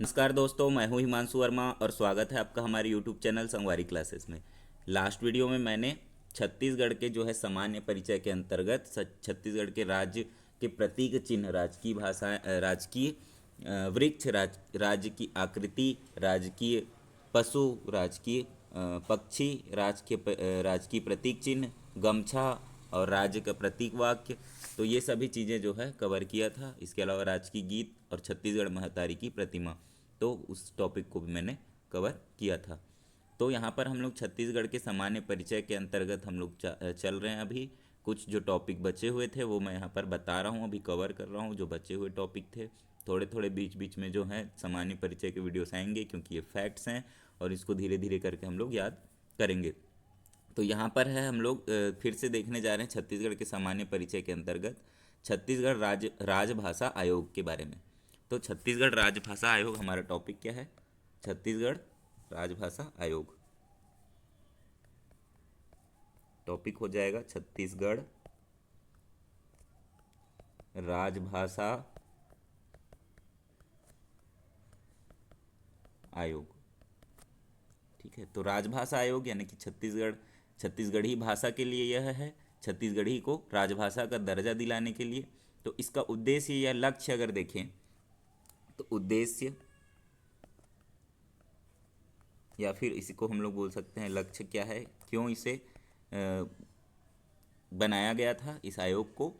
नमस्कार दोस्तों, मैं हूं हिमांशु वर्मा और स्वागत है आपका हमारे यूट्यूब चैनल संगवारी क्लासेस में। लास्ट वीडियो में मैंने छत्तीसगढ़ के जो है सामान्य परिचय के अंतर्गत छत्तीसगढ़ के राज्य के प्रतीक चिन्ह, राजकीय भाषा, राजकीय वृक्ष, राज्य की आकृति, राजकीय पशु, राजकीय पक्षी, राजकीय प्रतीक चिन्ह, गमछा और राज्य का प्रतीक वाक्य, तो ये सभी चीज़ें जो है कवर किया था। इसके अलावा राजकीय गीत और छत्तीसगढ़ महतारी की प्रतिमा, तो उस टॉपिक को भी मैंने कवर किया था। तो यहाँ पर हम लोग छत्तीसगढ़ के सामान्य परिचय के अंतर्गत हम लोग चल रहे हैं। अभी कुछ जो टॉपिक बचे हुए थे वो मैं यहाँ पर बता रहा हूँ, अभी कवर कर रहा हूँ जो बचे हुए टॉपिक थे। थोड़े थोड़े बीच बीच में जो है सामान्य परिचय के वीडियोस आएंगे, क्योंकि ये फैक्ट्स हैं और इसको धीरे धीरे करके हम लोग याद करेंगे। तो यहाँ पर है हम लोग फिर से देखने जा रहे हैं छत्तीसगढ़ के सामान्य परिचय के अंतर्गत छत्तीसगढ़ राजभाषा आयोग के बारे में। तो छत्तीसगढ़ राजभाषा आयोग हमारा टॉपिक क्या है? छत्तीसगढ़ राजभाषा आयोग टॉपिक हो जाएगा छत्तीसगढ़ राजभाषा आयोग। ठीक है, तो राजभाषा आयोग यानी कि छत्तीसगढ़ी भाषा के लिए यह है, छत्तीसगढ़ी को राजभाषा का दर्जा दिलाने के लिए। तो इसका उद्देश्य या लक्ष्य अगर देखें तो उद्देश्य या फिर इसी को हम लोग बोल सकते हैं लक्ष्य क्या है, क्यों इसे बनाया गया था इस आयोग को।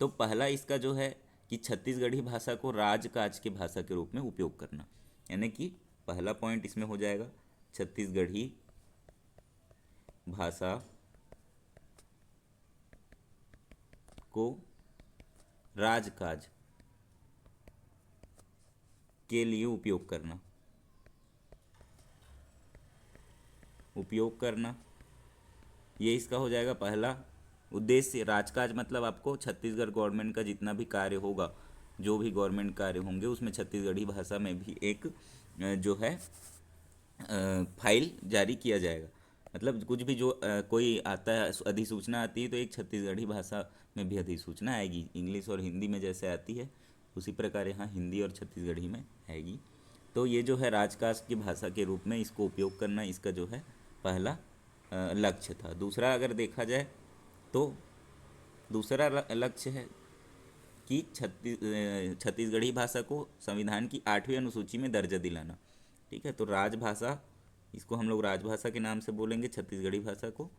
तो पहला इसका जो है कि छत्तीसगढ़ी भाषा को राजकाज की भाषा के रूप में उपयोग करना, यानी कि पहला पॉइंट इसमें हो जाएगा छत्तीसगढ़ी भाषा को राजकाज के लिए उपयोग करना। ये इसका हो जाएगा पहला उद्देश्य। राजकाज मतलब आपको छत्तीसगढ़ गवर्नमेंट का जितना भी कार्य होगा, जो भी गवर्नमेंट कार्य होंगे उसमें छत्तीसगढ़ी भाषा में भी एक जो है फाइल जारी किया जाएगा। मतलब कुछ भी जो कोई आता है, अधिसूचना आती है तो एक छत्तीसगढ़ी भाषा में भी अधिसूचना आएगी। इंग्लिश और हिंदी में जैसे आती है उसी प्रकार यहाँ हिंदी और छत्तीसगढ़ी में आएगी। तो ये जो है राजकाज की भाषा के रूप में इसको उपयोग करना, इसका जो है पहला लक्ष्य था। दूसरा अगर देखा जाए तो दूसरा लक्ष्य है कि छत्तीसगढ़ी भाषा को संविधान की 8वीं अनुसूची में दर्जा दिलाना। ठीक है, तो राजभाषा, इसको हम लोग राजभाषा के नाम से बोलेंगे छत्तीसगढ़ी भाषा को।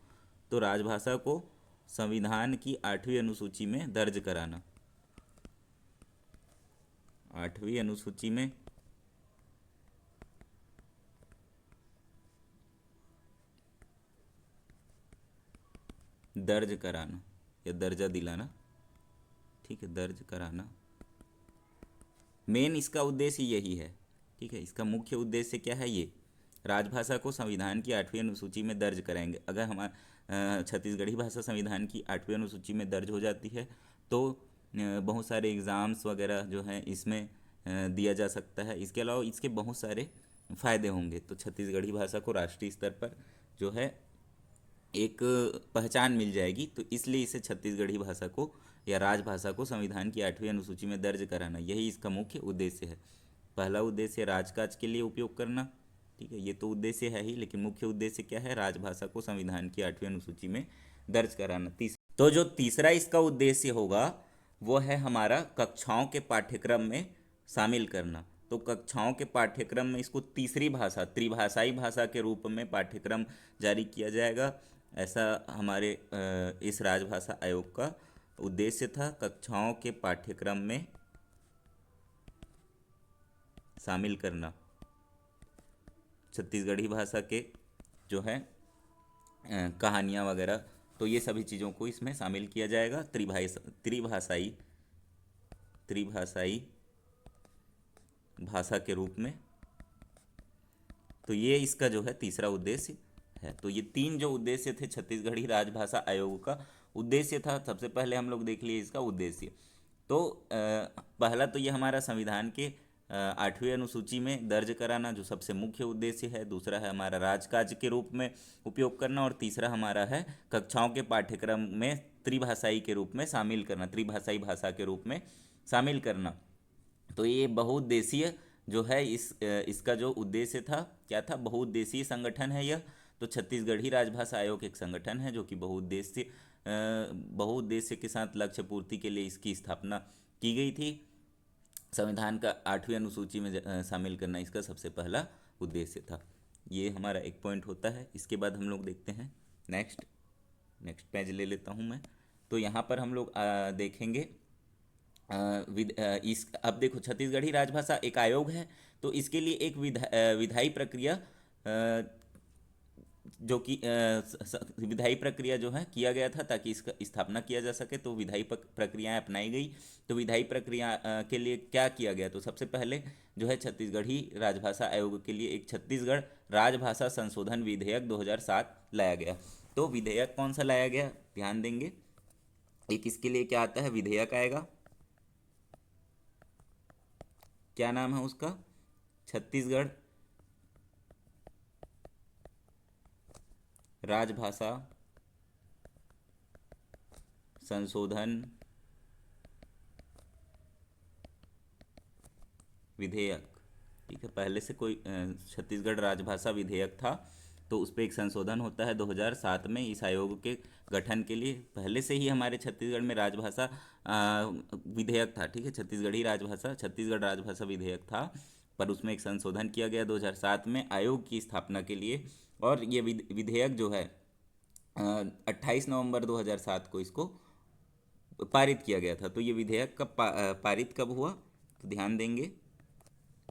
तो राजभाषा को संविधान की 8वीं अनुसूची में दर्ज कराना, 8वीं अनुसूची में दर्ज कराना या दर्जा दिलाना। ठीक है, दर्ज कराना मेन इसका उद्देश्य यही है। ठीक है, इसका मुख्य उद्देश्य क्या है? ये राजभाषा को संविधान की 8वीं अनुसूची में दर्ज कराएंगे। अगर हमारा छत्तीसगढ़ी भाषा संविधान की 8वीं अनुसूची में दर्ज हो जाती है तो बहुत सारे एग्ज़ाम्स वगैरह जो हैं इसमें दिया जा सकता है। इसके अलावा इसके बहुत सारे फ़ायदे होंगे। तो छत्तीसगढ़ी भाषा को राष्ट्रीय स्तर पर जो है एक पहचान मिल जाएगी। तो इसलिए इसे छत्तीसगढ़ी भाषा को या राजभाषा को संविधान की 8वीं अनुसूची में दर्ज कराना, यही इसका मुख्य उद्देश्य है। पहला उद्देश्य राजकाज के लिए उपयोग करना। ठीक है, ये तो उद्देश्य है ही, लेकिन मुख्य उद्देश्य क्या है? राजभाषा को संविधान की 8वीं अनुसूची में दर्ज कराना। तो जो तीसरा इसका उद्देश्य होगा वो है हमारा कक्षाओं के पाठ्यक्रम में शामिल करना। तो कक्षाओं के पाठ्यक्रम में इसको तीसरी भाषा, त्रिभाषाई भाषा के रूप में पाठ्यक्रम जारी किया जाएगा। ऐसा हमारे इस राजभाषा आयोग का उद्देश्य था, कक्षाओं के पाठ्यक्रम में शामिल करना छत्तीसगढ़ी भाषा के जो है कहानियाँ वगैरह। तो ये सभी चीज़ों को इसमें शामिल किया जाएगा त्रिभाषाई त्रिभाषाई भाषा के रूप में। तो ये इसका जो है तीसरा उद्देश्य है। तो ये तीन जो उद्देश्य थे छत्तीसगढ़ी राजभाषा आयोग का उद्देश्य था। सबसे पहले हम लोग देख लिए इसका उद्देश्य। तो पहला तो ये हमारा संविधान के 8वीं अनुसूची में दर्ज कराना, जो सबसे मुख्य उद्देश्य है। दूसरा है हमारा राजकाज के रूप में उपयोग करना, और तीसरा हमारा है कक्षाओं के पाठ्यक्रम में त्रिभाषाई के रूप में शामिल करना, त्रिभाषाई भाषा के रूप में शामिल करना। तो ये बहुउद्देशीय जो है इसका जो उद्देश्य था क्या था, बहुउद्देशीय संगठन है यह। तो छत्तीसगढ़ी राजभाषा आयोग एक संगठन है जो कि बहुउद्देश्य के साथ लक्ष्य पूर्ति के लिए इसकी स्थापना की गई थी। संविधान का 8वीं अनुसूची में शामिल करना इसका सबसे पहला उद्देश्य था। ये हमारा एक पॉइंट होता है। इसके बाद हम लोग देखते हैं नेक्स्ट पेज ले लेता हूँ मैं। तो यहाँ पर हम लोग देखेंगे इस अब देखो, छत्तीसगढ़ी राजभाषा एक आयोग है, तो इसके लिए एक विधायी प्रक्रिया जो कि विधायी प्रक्रिया जो है किया गया था ताकि इसका स्थापना किया जा सके, तो विधायी प्रक्रियाएं अपनाई गई। तो विधायी प्रक्रिया के लिए क्या किया गया, तो सबसे पहले जो है छत्तीसगढ़ी राजभाषा आयोग के लिए एक छत्तीसगढ़ राजभाषा संशोधन विधेयक 2007 लाया गया। तो विधेयक कौन सा लाया गया, ध्यान देंगे। एक इसके लिए क्या आता है, विधेयक आएगा, क्या नाम है उसका, छत्तीसगढ़ राजभाषा संशोधन विधेयक। ठीक है, पहले से कोई छत्तीसगढ़ राजभाषा विधेयक था, तो उस पर एक संशोधन होता है 2007 में इस आयोग के गठन के लिए। पहले से ही हमारे छत्तीसगढ़ में राजभाषा विधेयक था। ठीक है, छत्तीसगढ़ राजभाषा विधेयक था, पर उसमें एक संशोधन किया गया 2007 में आयोग की स्थापना के लिए। और ये विधेयक जो है 28 नवंबर 2007 को इसको पारित किया गया था। तो ये विधेयक कब पारित कब हुआ, तो ध्यान देंगे।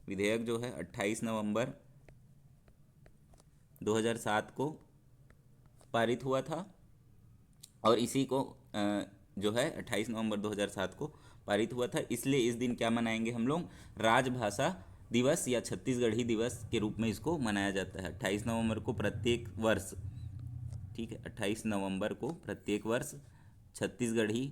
विधेयक जो है 28 नवंबर 2007 को पारित हुआ था, और इसी को जो है 28 नवंबर 2007 को पारित हुआ था। इसलिए इस दिन क्या मनाएंगे हम लोग, राजभाषा दिवस या छत्तीसगढ़ी दिवस के रूप में इसको मनाया जाता है 28 नवंबर को प्रत्येक वर्ष। ठीक है, 28 नवंबर को प्रत्येक वर्ष छत्तीसगढ़ी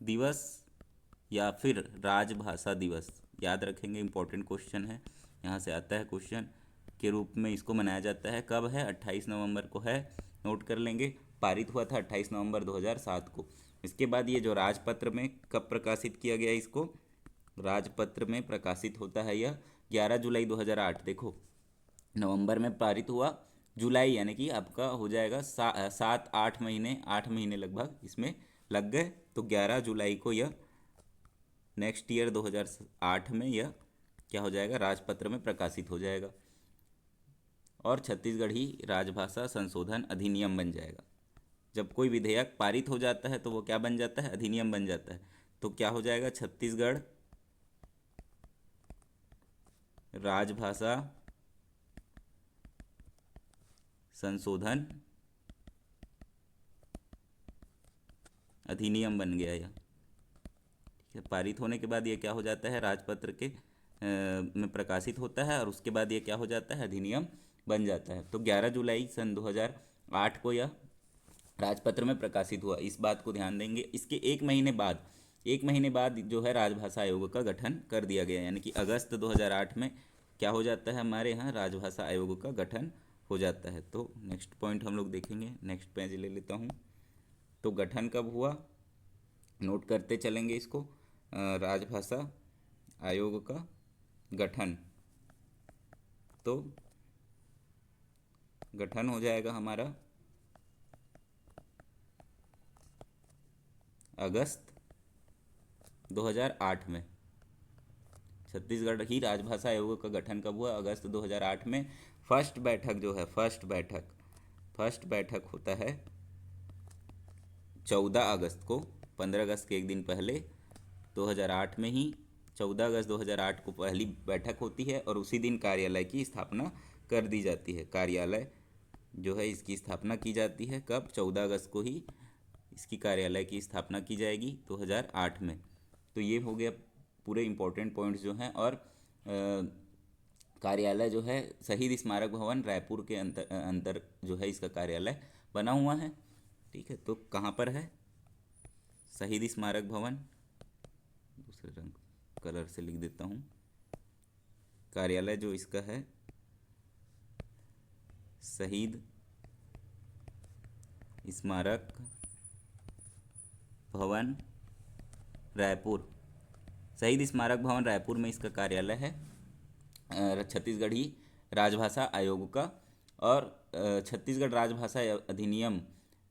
दिवस या फिर राजभाषा दिवस, याद रखेंगे, इंपॉर्टेंट क्वेश्चन है, यहाँ से आता है क्वेश्चन, के रूप में इसको मनाया जाता है। कब है, 28 नवंबर को है, नोट कर लेंगे। पारित हुआ था 28 नवंबर 2007 को। इसके बाद ये जो राजपत्र में कब प्रकाशित किया गया, इसको राजपत्र में प्रकाशित होता है यह 11 जुलाई 2008। देखो, नवंबर में पारित हुआ, जुलाई यानी कि आपका हो जाएगा 8 महीने लगभग इसमें लग गए। तो 11 जुलाई को यह नेक्स्ट ईयर 2008 में यह क्या हो जाएगा, राजपत्र में प्रकाशित हो जाएगा, और छत्तीसगढ़ी राजभाषा संशोधन अधिनियम बन जाएगा। जब कोई विधेयक पारित हो जाता है तो वो क्या बन जाता है, अधिनियम बन जाता है। तो क्या हो जाएगा, छत्तीसगढ़ राजभाषा संशोधन अधिनियम बन गया यह। ठीक है, पारित होने के बाद ये क्या हो जाता है, राजपत्र के में प्रकाशित होता है, और उसके बाद ये क्या हो जाता है, अधिनियम बन जाता है। तो 11 जुलाई सन 2008 को यह राजपत्र में प्रकाशित हुआ, इस बात को ध्यान देंगे। इसके एक महीने बाद जो है राजभाषा आयोग का गठन कर दिया गया, यानी कि अगस्त 2008 में क्या हो जाता है, हमारे यहाँ राजभाषा आयोग का गठन हो जाता है। तो नेक्स्ट पॉइंट हम लोग देखेंगे, नेक्स्ट पेज ले लेता हूँ। तो गठन कब हुआ, नोट करते चलेंगे इसको। राजभाषा आयोग का गठन, तो गठन हो जाएगा हमारा अगस्त 2008 में। छत्तीसगढ़ ही राजभाषा आयोग का गठन कब हुआ, अगस्त 2008 में। फर्स्ट बैठक होता है 14 अगस्त को, 15 अगस्त के एक दिन पहले 2008 में ही 14 अगस्त 2008 को पहली बैठक होती है, और उसी दिन कार्यालय की स्थापना कर दी जाती है। कार्यालय जो है इसकी स्थापना की जाती है कब, 14 अगस्त को ही इसकी कार्यालय की स्थापना की जाएगी 2008 में। तो ये हो गया पूरे इंपॉर्टेंट पॉइंट्स जो हैं। और कार्यालय जो है शहीद स्मारक भवन रायपुर के अंतर जो है इसका कार्यालय बना हुआ है। ठीक है, तो कहाँ पर है, शहीद स्मारक भवन, दूसरे रंग कलर से लिख देता हूँ, कार्यालय जो इसका है शहीद स्मारक भवन रायपुर, शहीद स्मारक भवन रायपुर में इसका कार्यालय है, छत्तीसगढ़ी राजभाषा आयोग का। और छत्तीसगढ़ राजभाषा अधिनियम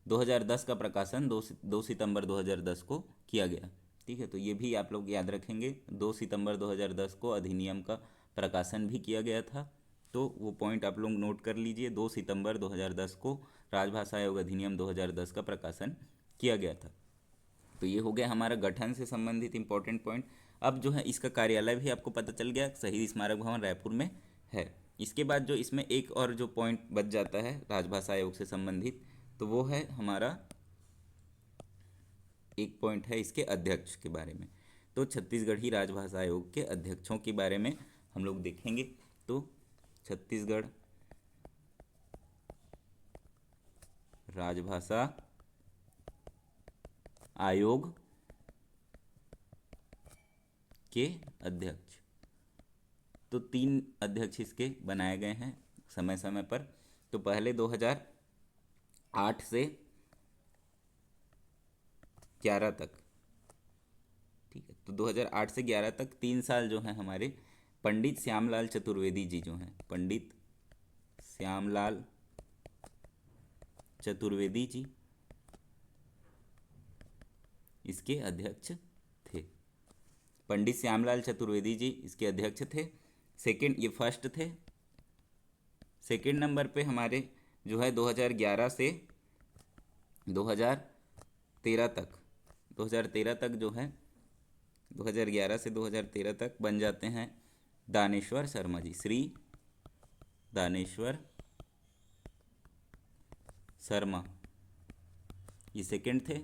2010 का प्रकाशन 2 सितंबर 2010 को किया गया। ठीक है, तो ये भी आप लोग याद रखेंगे, 2 सितंबर 2010 को अधिनियम का प्रकाशन भी किया गया था। तो वो पॉइंट आप लोग नोट कर लीजिए, 2 सितंबर 2010 को राजभाषा आयोग अधिनियम 2010 का प्रकाशन किया गया था। तो ये हो गया हमारा गठन से संबंधित इंपॉर्टेंट पॉइंट। अब जो है इसका कार्यालय भी आपको पता चल गया, शहीद स्मारक भवन रायपुर में है। इसके बाद जो इसमें एक और जो पॉइंट बच जाता है राजभाषा आयोग से संबंधित, तो वो है हमारा एक पॉइंट है इसके अध्यक्ष के बारे में। तो छत्तीसगढ़ी राजभाषा आयोग के अध्यक्षों के बारे में हम लोग देखेंगे। तो छत्तीसगढ़ राजभाषा आयोग के अध्यक्ष, तो 3 अध्यक्ष इसके बनाए गए हैं समय समय पर। तो पहले 2008 से 11 तक, ठीक है, तो 2008 से 11 तक 3 साल जो हैं हमारे पंडित श्यामलाल चतुर्वेदी जी जो हैं, पंडित श्यामलाल चतुर्वेदी जी इसके अध्यक्ष थे। पंडित श्यामलाल चतुर्वेदी जी इसके अध्यक्ष थे। सेकंड, ये फर्स्ट थे। सेकंड नंबर पे हमारे जो है 2011 से 2013 तक, 2013 तक जो है 2011 से 2013 तक बन जाते हैं दानेश्वर शर्मा जी, श्री दानेश्वर शर्मा, ये सेकंड थे।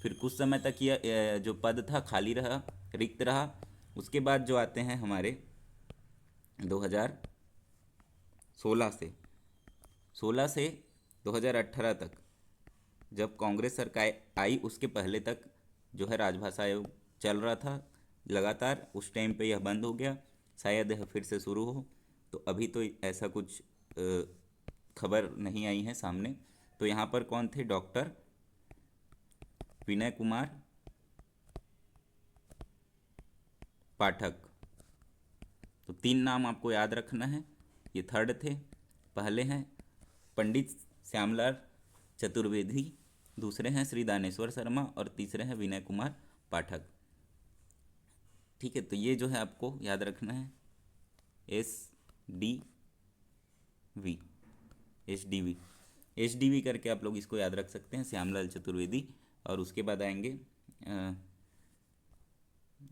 फिर कुछ समय तक यह जो पद था खाली रहा, रिक्त रहा। उसके बाद जो आते हैं हमारे 2016 से 2018 तक, जब कांग्रेस सरकार आई उसके पहले तक जो है राजभाषा आयोग चल रहा था लगातार। उस टाइम पे यह बंद हो गया, शायद यह फिर से शुरू हो। तो अभी तो ऐसा कुछ खबर नहीं आई है सामने। तो यहाँ पर कौन थे? डॉक्टर विनय कुमार पाठक। तो 3 नाम आपको याद रखना है, ये थर्ड थे। पहले हैं पंडित श्यामलाल चतुर्वेदी, दूसरे हैं श्री दानेश्वर शर्मा और तीसरे हैं विनय कुमार पाठक। ठीक है, तो ये जो है आपको याद रखना है, एस डी वी करके आप लोग इसको याद रख सकते हैं, श्यामलाल चतुर्वेदी। और उसके बाद आएंगे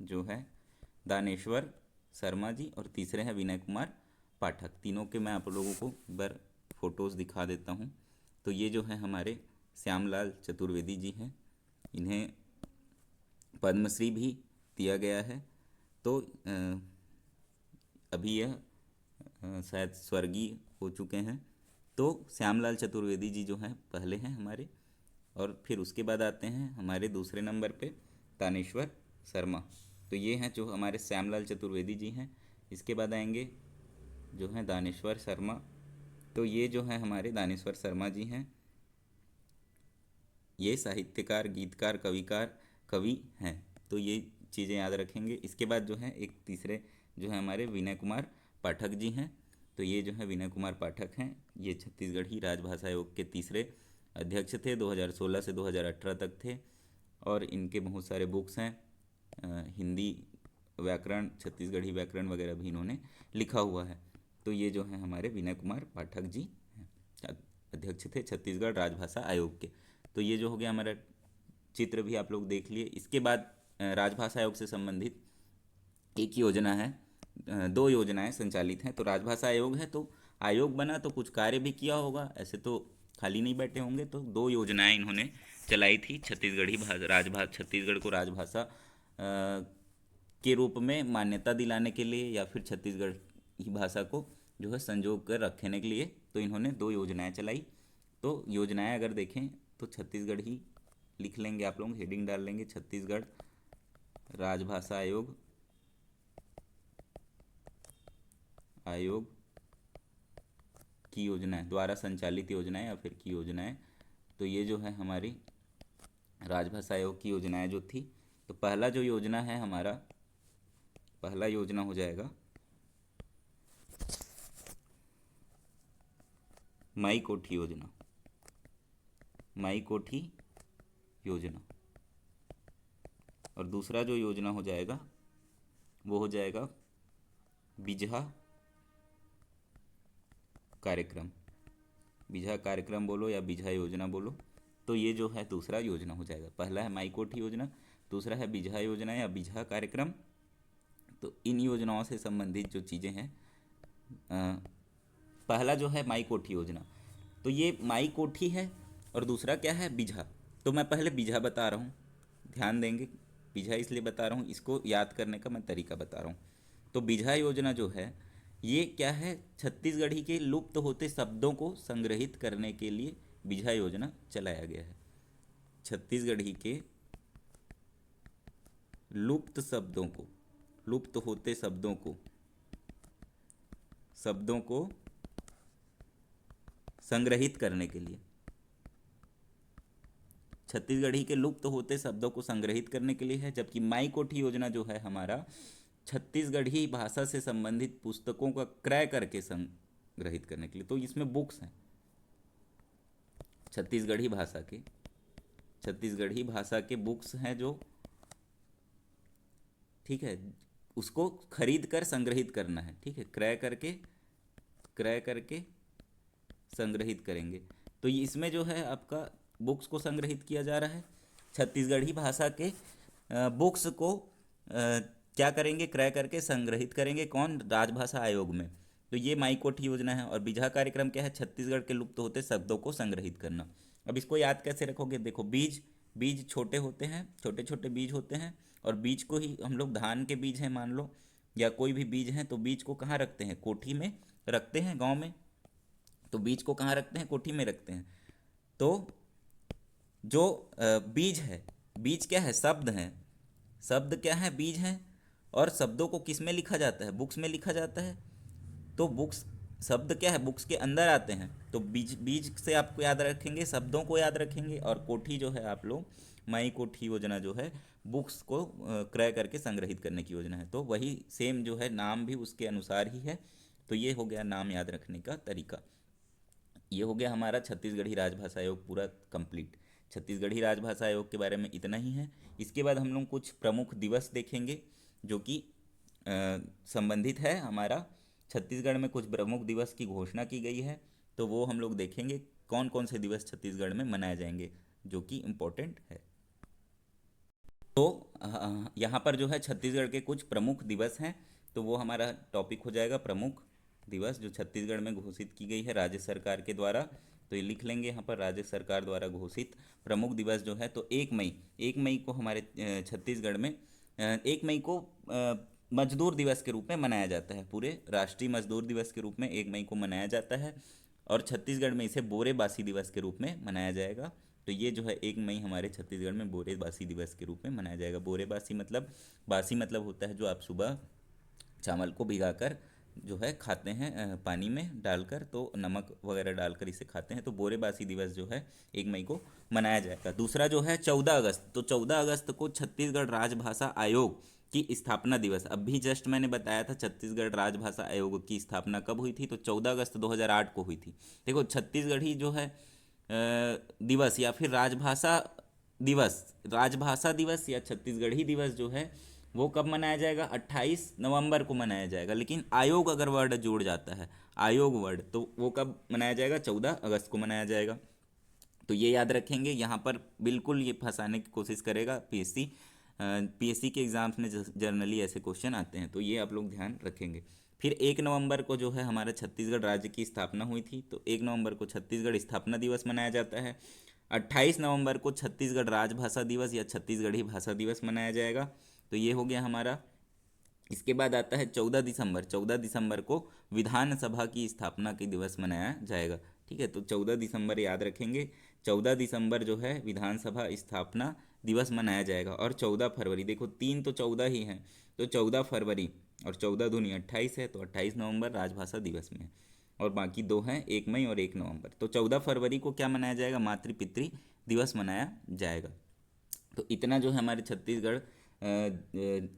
जो है दानेश्वर शर्मा जी और तीसरे हैं विनय कुमार पाठक। तीनों के मैं आप लोगों को एक बार फोटोज़ दिखा देता हूँ। तो ये जो है हमारे श्यामलाल चतुर्वेदी जी हैं, इन्हें पद्मश्री भी दिया गया है। तो अभी यह शायद स्वर्गीय हो चुके हैं। तो श्यामलाल चतुर्वेदी जी जो हैं पहले हैं हमारे, और फिर उसके बाद आते हैं हमारे दूसरे नंबर पे दानेश्वर शर्मा। तो ये हैं जो हमारे श्यामलाल चतुर्वेदी जी हैं। इसके बाद आएंगे जो हैं दानेश्वर शर्मा। तो ये जो हैं हमारे दानेश्वर शर्मा जी हैं, ये साहित्यकार, गीतकार, कवि हैं। तो ये चीज़ें याद रखेंगे। इसके बाद जो है एक तीसरे जो है हमारे विनय कुमार पाठक जी हैं। तो ये जो है विनय कुमार पाठक हैं, ये छत्तीसगढ़ी राजभाषा आयोग के तीसरे अध्यक्ष थे, 2016 से 2018 तक थे। और इनके बहुत सारे बुक्स हैं, हिंदी व्याकरण, छत्तीसगढ़ी व्याकरण वगैरह भी इन्होंने लिखा हुआ है। तो ये जो है हमारे विनय कुमार पाठक जी हैं, अध्यक्ष थे छत्तीसगढ़ राजभाषा आयोग के। तो ये जो हो गया हमारा चित्र भी आप लोग देख लिए। इसके बाद राजभाषा आयोग से संबंधित एक योजना है, 2 योजनाएं संचालित हैं। तो राजभाषा आयोग है, तो आयोग बना तो कुछ कार्य भी किया होगा, ऐसे तो खाली नहीं बैठे होंगे। तो 2 योजनाएं इन्होंने चलाई थी छत्तीसगढ़ को राजभाषा के रूप में मान्यता दिलाने के लिए, या फिर छत्तीसगढ़ी भाषा को जो है संजो कर रखने के लिए। तो इन्होंने 2 योजनाएं चलाई। तो योजनाएं अगर देखें तो छत्तीसगढ़ ही लिख लेंगे आप लोग, हेडिंग डाल लेंगे छत्तीसगढ़ राजभाषा आयोग की योजनाएं, द्वारा संचालित योजनाएं या फिर की योजनाएं तो ये जो है हमारी राजभाषा आयोग की योजनाएं जो थी, तो पहला जो योजना है हमारा, पहला योजना हो जाएगा माई कोठी योजना, माई कोठी योजना। और दूसरा जो योजना हो जाएगा वो हो जाएगा बिजहा कार्यक्रम, बिजहा कार्यक्रम बोलो या बिजहा योजना बोलो, तो ये जो है दूसरा योजना हो जाएगा। पहला है माई कोठी योजना, दूसरा है बिजहा योजना या बिजहा कार्यक्रम। तो इन योजनाओं से संबंधित जो चीज़ें हैं, पहला जो है माई कोठी योजना, तो ये माई कोठी है, और दूसरा क्या है, बिजहा। तो मैं पहले बिजहा बता रहा हूँ, ध्यान देंगे, बिजहा इसलिए बता रहा हूँ, इसको याद करने का मैं तरीका बता रहा हूँ। तो बिजहा योजना जो है ये क्या है, छत्तीसगढ़ी के लुप्त होते शब्दों को संग्रहित करने के लिए बिजहा योजना चलाया गया है। छत्तीसगढ़ी के लुप्त शब्दों को, लुप्त होते शब्दों को संग्रहित करने के लिए, छत्तीसगढ़ी के लुप्त होते शब्दों को संग्रहित करने के लिए है। जबकि माई कोठी योजना जो है हमारा छत्तीसगढ़ी भाषा से संबंधित पुस्तकों का क्रय करके संग्रहित करने के लिए। तो इसमें बुक्स हैं, छत्तीसगढ़ी भाषा के बुक्स हैं जो, ठीक है, उसको खरीद कर संग्रहित करना है, ठीक है, क्रय करके संग्रहित करेंगे। तो ये इसमें जो है आपका बुक्स को संग्रहित किया जा रहा है। छत्तीसगढ़ी भाषा के बुक्स को क्या करेंगे, क्रय करके संग्रहित करेंगे, कौन, राजभाषा आयोग में। तो ये माई कोठी योजना है। और बिजहा कार्यक्रम क्या है, छत्तीसगढ़ के लुप्त होते शब्दों को संग्रहित करना। अब इसको याद कैसे रखोगे, देखो, बीज छोटे होते हैं, छोटे छोटे बीज होते हैं, और बीज को ही हम लोग, धान के बीज हैं मान लो, या कोई भी बीज हैं, तो बीज को कहाँ रखते हैं, कोठी में रखते हैं गाँव में। तो बीज को कहाँ रखते हैं, कोठी में रखते हैं। तो जो बीज है, बीज क्या है, शब्द हैं, शब्द क्या है, बीज हैं। और शब्दों को किस में लिखा जाता है, बुक्स में लिखा जाता है। तो बुक्स, शब्द क्या है, बुक्स के अंदर आते हैं। तो बीज से आपको याद रखेंगे, शब्दों को याद रखेंगे। और कोठी जो है आप लोग, माई कोठी योजना जो है बुक्स को क्रय करके संग्रहित करने की योजना है। तो वही सेम जो है, नाम भी उसके अनुसार ही है। तो ये हो गया नाम याद रखने का तरीका। ये हो गया हमारा छत्तीसगढ़ी राजभाषा आयोग पूरा कंप्लीट। छत्तीसगढ़ी राजभाषा आयोग के बारे में इतना ही है। इसके बाद हम लोग कुछ प्रमुख दिवस देखेंगे जो कि संबंधित है हमारा, छत्तीसगढ़ में कुछ प्रमुख दिवस की घोषणा की गई है। तो वो हम लोग देखेंगे कौन कौन से दिवस छत्तीसगढ़ में मनाए जाएंगे जो कि इम्पोर्टेंट है। तो यहाँ पर जो है छत्तीसगढ़ के कुछ प्रमुख दिवस हैं, तो वो हमारा टॉपिक हो जाएगा प्रमुख दिवस जो छत्तीसगढ़ में घोषित की गई है राज्य सरकार के द्वारा। तो ये लिख लेंगे यहाँ पर, राज्य सरकार द्वारा घोषित प्रमुख दिवस जो है। तो 1 मई को हमारे छत्तीसगढ़ में 1 मई को मजदूर दिवस के रूप में मनाया जाता है। पूरे राष्ट्रीय मजदूर दिवस के रूप में 1 मई को मनाया जाता है। और छत्तीसगढ़ में इसे बोरेबासी दिवस के रूप में मनाया जाएगा। तो ये जो है 1 मई हमारे छत्तीसगढ़ में बोरेबासी दिवस के रूप में मनाया जाएगा। बोरेबासी मतलब, बासी मतलब होता है जो आप सुबह चावल को भिगाकर जो है खाते हैं पानी में डालकर, तो नमक वगैरह डालकर इसे खाते हैं। तो बोरेबासी दिवस जो है 1 मई को मनाया जाएगा। दूसरा जो है 14 अगस्त, तो 14 अगस्त को छत्तीसगढ़ राजभाषा आयोग की स्थापना दिवस। अभी जस्ट मैंने बताया था छत्तीसगढ़ राजभाषा आयोग की स्थापना कब हुई थी, तो 14 अगस्त 2008 को हुई थी। देखो, छत्तीसगढ़ी जो है दिवस या फिर राजभाषा दिवस या छत्तीसगढ़ी दिवस जो है वो कब मनाया जाएगा, 28 नवंबर को मनाया जाएगा। लेकिन आयोग अगर वर्ड जुड़ जाता है, आयोग वर्ड, तो वो कब मनाया जाएगा, 14 अगस्त को मनाया जाएगा। तो ये याद रखेंगे। यहाँ पर बिल्कुल ये फंसाने की कोशिश करेगा पीएससी के एग्ज़ाम्स में जनरली ऐसे क्वेश्चन आते हैं, तो ये आप लोग ध्यान रखेंगे। फिर 1 नवंबर को जो है हमारा छत्तीसगढ़ राज्य की स्थापना हुई थी, तो 1 नवंबर को छत्तीसगढ़ स्थापना दिवस मनाया जाता है। 28 नवंबर को छत्तीसगढ़ राजभाषा दिवस या छत्तीसगढ़ी भाषा दिवस मनाया जाएगा। तो ये हो गया हमारा। इसके बाद आता है 14 दिसंबर। 14 दिसंबर को विधानसभा की स्थापना की दिवस मनाया जाएगा। ठीक है, तो 14 दिसंबर याद रखेंगे। 14 दिसंबर जो है विधानसभा स्थापना दिवस मनाया जाएगा। और 14 फरवरी, देखो 3 तो 14 ही हैं, तो 14 फरवरी और 14 दूनी 28 है, तो 28 नवंबर राजभाषा दिवस में है। और बाकी दो हैं 1 मई और 1 नवंबर। तो 14 फरवरी को क्या मनाया जाएगा? मातृ-पितृ दिवस मनाया जाएगा। तो इतना जो है हमारे छत्तीसगढ़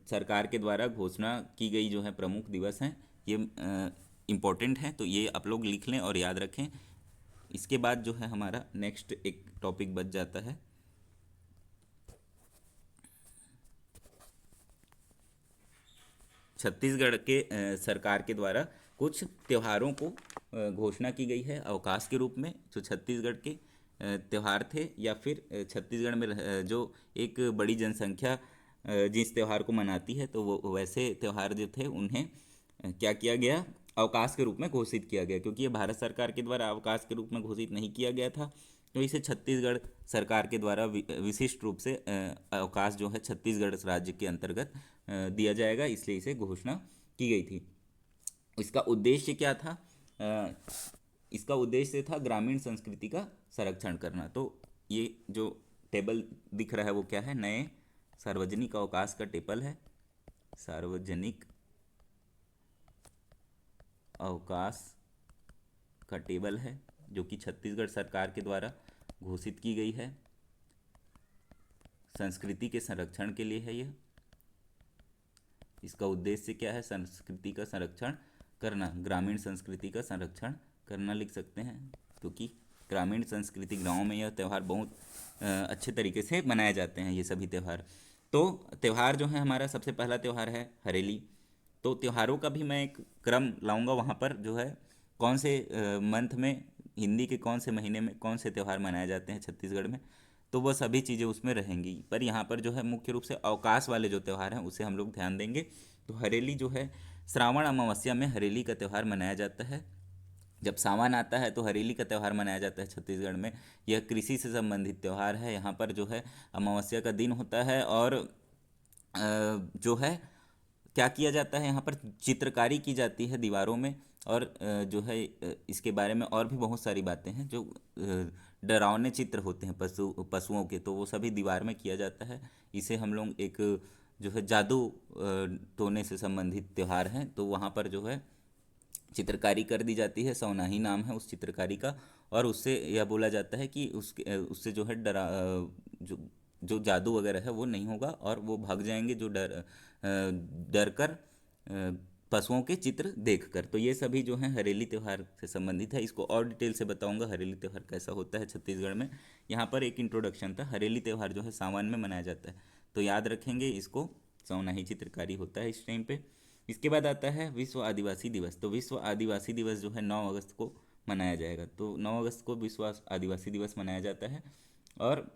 सरकार के द्वारा घोषणा की गई जो है प्रमुख दिवस हैं, ये इम्पोर्टेंट हैं, तो ये आप लोग लिख लें और याद रखें। इसके बाद जो है हमारा नेक्स्ट एक टॉपिक बच जाता है छत्तीसगढ़ के सरकार के द्वारा कुछ त्योहारों को घोषणा की गई है अवकाश के रूप में, जो छत्तीसगढ़ के त्यौहार थे, या फिर छत्तीसगढ़ में जो एक बड़ी जनसंख्या जिस त्यौहार को मनाती है, तो वो वैसे त्यौहार जो थे उन्हें क्या किया गया? अवकाश के रूप में घोषित किया गया। क्योंकि ये भारत सरकार के द्वारा अवकाश के रूप में घोषित नहीं किया गया था, तो इसे छत्तीसगढ़ सरकार के द्वारा विशिष्ट रूप से अवकाश जो है छत्तीसगढ़ राज्य के अंतर्गत दिया जाएगा, इसलिए इसे घोषणा की गई थी। इसका उद्देश्य क्या था? इसका उद्देश्य था ग्रामीण संस्कृति का संरक्षण करना। तो ये जो टेबल दिख रहा है वो क्या है? नए सार्वजनिक अवकाश का टेबल है, सार्वजनिक अवकाश का टेबल है, जो कि छत्तीसगढ़ सरकार के द्वारा घोषित की गई है। संस्कृति के संरक्षण के लिए है यह। इसका उद्देश्य क्या है? संस्कृति का संरक्षण करना, ग्रामीण संस्कृति का संरक्षण करना लिख सकते हैं, क्योंकि ग्रामीण संस्कृति गाँव में यह त्यौहार बहुत अच्छे तरीके से मनाए जाते हैं ये सभी त्यौहार। तो त्यौहार जो है हमारा सबसे पहला त्यौहार है हरेली। तो त्योहारों का भी मैं एक क्रम लाऊंगा, वहाँ पर जो है कौन से मंथ में, हिंदी के कौन से महीने में कौन से त्यौहार मनाए जाते हैं छत्तीसगढ़ में, तो वह सभी चीज़ें उसमें रहेंगी। पर यहाँ पर जो है मुख्य रूप से अवकाश वाले जो त्यौहार हैं उसे हम लोग ध्यान देंगे। तो हरेली जो है, श्रावण अमावस्या में हरेली का त्यौहार मनाया जाता है। जब सावन आता है तो हरेली का त्यौहार मनाया जाता है छत्तीसगढ़ में। यह कृषि से संबंधित त्यौहार है। यहाँ पर जो है अमावस्या का दिन होता है, और जो है क्या किया जाता है, यहाँ पर चित्रकारी की जाती है दीवारों में। और जो है इसके बारे में और भी बहुत सारी बातें हैं, जो डरावने चित्र होते हैं पशुओं के, तो वो सभी दीवार में किया जाता है। इसे हम लोग एक जो है जादू टोने से संबंधित त्यौहार हैं, तो वहाँ पर जो है चित्रकारी कर दी जाती है। सौनाही नाम है उस चित्रकारी का, और उससे यह बोला जाता है कि उससे जो है जो जो जादू वगैरह है वो नहीं होगा, और वो भाग जाएंगे जो डर कर पशुओं के चित्र देखकर। तो ये सभी जो हैं हरेली त्यौहार से संबंधित है। इसको और डिटेल से बताऊंगा हरेली त्यौहार कैसा होता है छत्तीसगढ़ में। यहाँ पर एक इंट्रोडक्शन था। हरेली त्यौहार जो है सावन में मनाया जाता है, तो याद रखेंगे इसको। सौनाही चित्रकारी होता है इस टाइम पे। इसके बाद आता है विश्व आदिवासी दिवस। तो विश्व आदिवासी दिवस जो है 9 अगस्त को मनाया जाएगा। तो 9 अगस्त को विश्व आदिवासी दिवस मनाया जाता है, और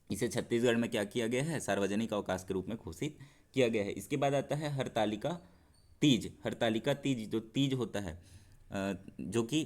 इसे छत्तीसगढ़ में क्या किया गया है? सार्वजनिक अवकाश के रूप में घोषित किया गया है। इसके बाद आता है हरतालिका तीज। हरतालिका तीज जो तीज होता है, जो कि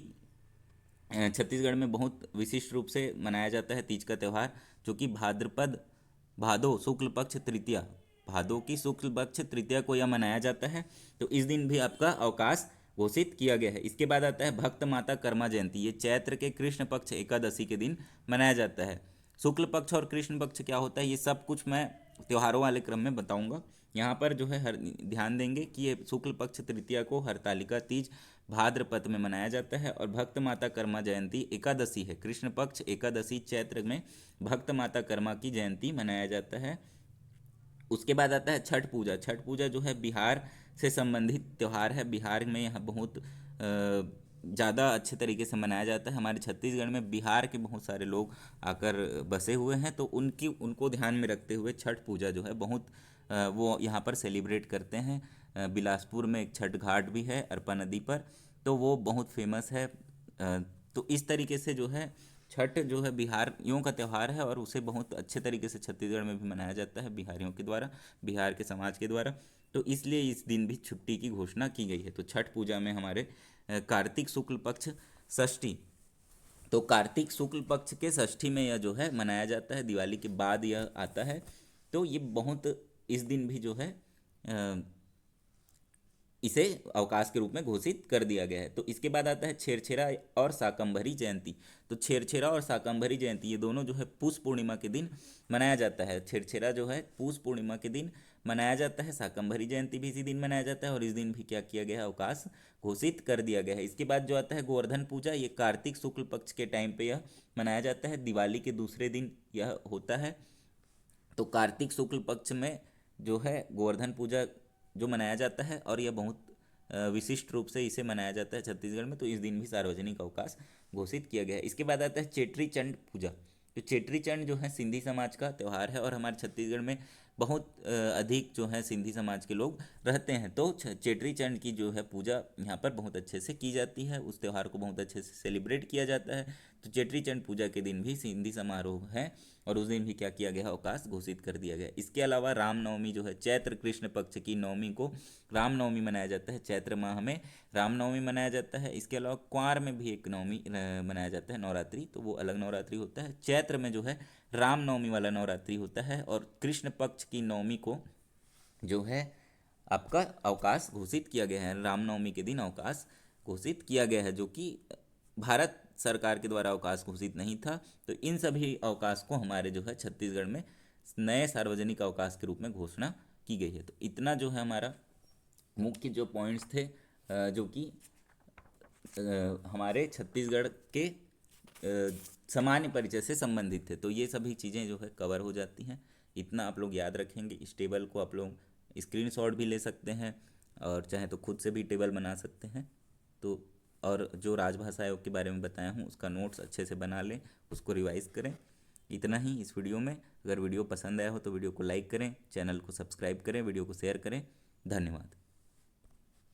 छत्तीसगढ़ में बहुत विशिष्ट रूप से मनाया जाता है तीज का त्यौहार, जो कि भादो शुक्ल पक्ष तृतीया, भादो की शुक्ल पक्ष तृतीया को यह मनाया जाता है। तो इस दिन भी आपका अवकाश घोषित किया गया है। इसके बाद आता है भक्त माता कर्मा जयंती। ये चैत्र के कृष्ण पक्ष एकादशी के दिन मनाया जाता है। शुक्ल पक्ष और कृष्ण पक्ष क्या होता है, ये सब कुछ मैं त्योहारों वाले क्रम में बताऊंगा। यहाँ पर जो है ध्यान देंगे कि ये शुक्ल पक्ष तृतीया को हरतालिका तीज भाद्रपद में मनाया जाता है, और भक्त माता कर्मा जयंती एकादशी है। कृष्ण पक्ष एकादशी चैत्र में भक्त माता कर्मा की जयंती मनाया जाता है। उसके बाद आता है छठ पूजा। छठ पूजा जो है बिहार से संबंधित त्यौहार है। बिहार में यहाँ बहुत ज़्यादा अच्छे तरीके से मनाया जाता है। हमारे छत्तीसगढ़ में बिहार के बहुत सारे लोग आकर बसे हुए हैं, तो उनको ध्यान में रखते हुए छठ पूजा जो है बहुत वो यहाँ पर सेलिब्रेट करते हैं। बिलासपुर में एक छठ घाट भी है अरपा नदी पर, तो वो बहुत फेमस है। तो इस तरीके से जो है छठ जो है बिहारियों का त्यौहार है, और उसे बहुत अच्छे तरीके से छत्तीसगढ़ में भी मनाया जाता है बिहारियों के द्वारा, बिहार के समाज के द्वारा। तो इसलिए इस दिन भी छुट्टी की घोषणा की गई है। तो छठ पूजा में हमारे कार्तिक शुक्ल पक्ष षष्ठी, तो कार्तिक शुक्ल पक्ष के षष्ठी में यह जो है मनाया जाता है। दिवाली के बाद यह आता है। तो ये बहुत इस दिन भी जो है इसे अवकाश के रूप में घोषित कर दिया गया है। तो इसके बाद आता है छेरछेरा और शाकंभरी जयंती। तो छेरछेरा और शाकंभरी जयंती ये दोनों जो है पुष पूर्णिमा के दिन मनाया जाता है। छेरछेरा जो है पुष पूर्णिमा के दिन मनाया जाता है। शाकंभरी जयंती भी इसी दिन मनाया जाता है और इस दिन भी क्या किया गया है, अवकाश घोषित कर दिया गया है। इसके बाद जो आता है गोवर्धन पूजा, ये कार्तिक शुक्ल पक्ष के टाइम पे यह मनाया जाता है, दिवाली के दूसरे दिन यह होता है। तो कार्तिक शुक्ल पक्ष में जो है गोवर्धन पूजा जो मनाया जाता है और यह बहुत विशिष्ट रूप से इसे मनाया जाता है छत्तीसगढ़ में। तो इस दिन भी सार्वजनिक अवकाश घोषित किया गया है। इसके बाद आता है चेट्री चंड पूजा। तो चेट्री चंड जो है सिंधी समाज का त्यौहार है और हमारे छत्तीसगढ़ में बहुत अधिक जो है सिंधी समाज के लोग रहते हैं। तो चेट्री चंड की जो है पूजा यहाँ पर बहुत अच्छे से की जाती है, उस त्यौहार को बहुत अच्छे से सेलिब्रेट किया जाता है। तो चेट्री चंड पूजा के दिन भी सिंधी समारोह है और उस दिन भी क्या किया गया, अवकाश घोषित कर दिया गया। इसके अलावा रामनवमी जो है, चैत्र कृष्ण पक्ष की नवमी को रामनवमी मनाया जाता है। चैत्र माह में रामनवमी मनाया जाता है। इसके अलावा क्वार में भी एक नवमी मनाया जाता है, नवरात्रि, तो वो अलग नवरात्रि होता है। चैत्र में जो है रामनवमी वाला नवरात्रि होता है और कृष्ण पक्ष की नवमी को जो है आपका अवकाश घोषित किया गया है। रामनवमी के दिन अवकाश घोषित किया गया है, जो कि भारत सरकार के द्वारा अवकाश घोषित नहीं था। तो इन सभी अवकाश को हमारे जो है छत्तीसगढ़ में नए सार्वजनिक अवकाश के रूप में घोषणा की गई है। तो इतना जो है हमारा मुख्य जो पॉइंट्स थे जो कि हमारे छत्तीसगढ़ के सामान्य परिचय से संबंधित थे। तो ये सभी चीज़ें जो है कवर हो जाती हैं। इतना आप लोग याद रखेंगे। इस टेबल को आप लोग स्क्रीनशॉट भी ले सकते हैं और चाहे तो खुद से भी टेबल बना सकते हैं। तो और जो राजभाषा आयोग के बारे में बताया हूँ उसका नोट्स अच्छे से बना लें, उसको रिवाइज करें। इतना ही इस वीडियो में। अगर वीडियो पसंद आया हो तो वीडियो को लाइक करें, चैनल को सब्सक्राइब करें, वीडियो को शेयर करें। धन्यवाद।